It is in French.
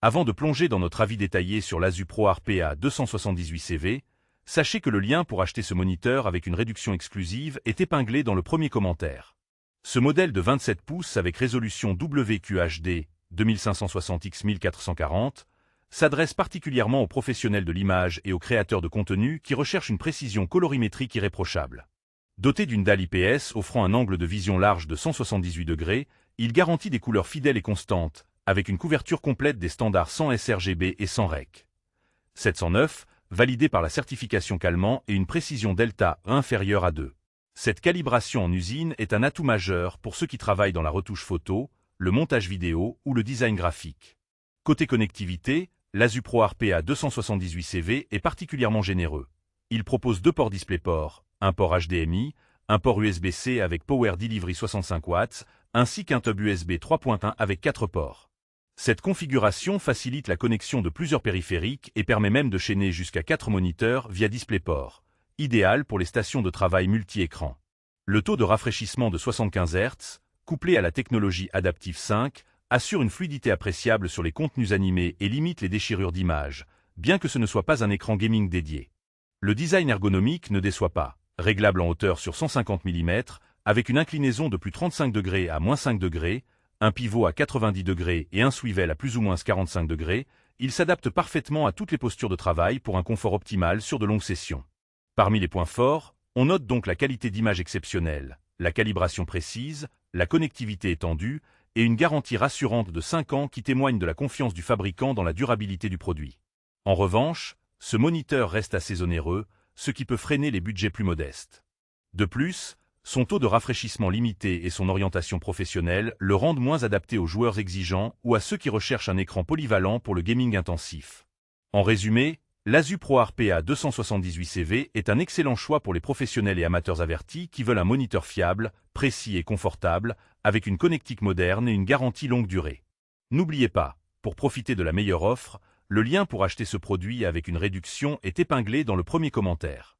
Avant de plonger dans notre avis détaillé sur l'Asus Pro RPA 278CV, sachez que le lien pour acheter ce moniteur avec une réduction exclusive est épinglé dans le premier commentaire. Ce modèle de 27 pouces avec résolution WQHD 2560x1440 s'adresse particulièrement aux professionnels de l'image et aux créateurs de contenu qui recherchent une précision colorimétrique irréprochable. Doté d'une dalle IPS offrant un angle de vision large de 178 degrés, il garantit des couleurs fidèles et constantes, avec une couverture complète des standards sans sRGB et sans REC. 709, validé par la certification Calman et une précision delta inférieure à 2. Cette calibration en usine est un atout majeur pour ceux qui travaillent dans la retouche photo, le montage vidéo ou le design graphique. Côté connectivité, l'Asus Pro RPA 278CV est particulièrement généreux. Il propose 2 ports DisplayPort, un port HDMI, un port USB-C avec Power Delivery 65 watts, ainsi qu'un tub USB 3.1 avec 4 ports. Cette configuration facilite la connexion de plusieurs périphériques et permet même de chaîner jusqu'à 4 moniteurs via DisplayPort, idéal pour les stations de travail multi-écran. Le taux de rafraîchissement de 75 Hz, couplé à la technologie Adaptive 5, assure une fluidité appréciable sur les contenus animés et limite les déchirures d'images, bien que ce ne soit pas un écran gaming dédié. Le design ergonomique ne déçoit pas, réglable en hauteur sur 150 mm, avec une inclinaison de plus 35 degrés à moins 5 degrés, un pivot à 90 degrés et un swivel à plus ou moins 45 degrés, il s'adapte parfaitement à toutes les postures de travail pour un confort optimal sur de longues sessions. Parmi les points forts, on note donc la qualité d'image exceptionnelle, la calibration précise, la connectivité étendue et une garantie rassurante de 5 ans qui témoigne de la confiance du fabricant dans la durabilité du produit. En revanche, ce moniteur reste assez onéreux, ce qui peut freiner les budgets plus modestes. De plus, son taux de rafraîchissement limité et son orientation professionnelle le rendent moins adapté aux joueurs exigeants ou à ceux qui recherchent un écran polyvalent pour le gaming intensif. En résumé, l'Asus Pro RPA 278CV est un excellent choix pour les professionnels et amateurs avertis qui veulent un moniteur fiable, précis et confortable, avec une connectique moderne et une garantie longue durée. N'oubliez pas, pour profiter de la meilleure offre, le lien pour acheter ce produit avec une réduction est épinglé dans le premier commentaire.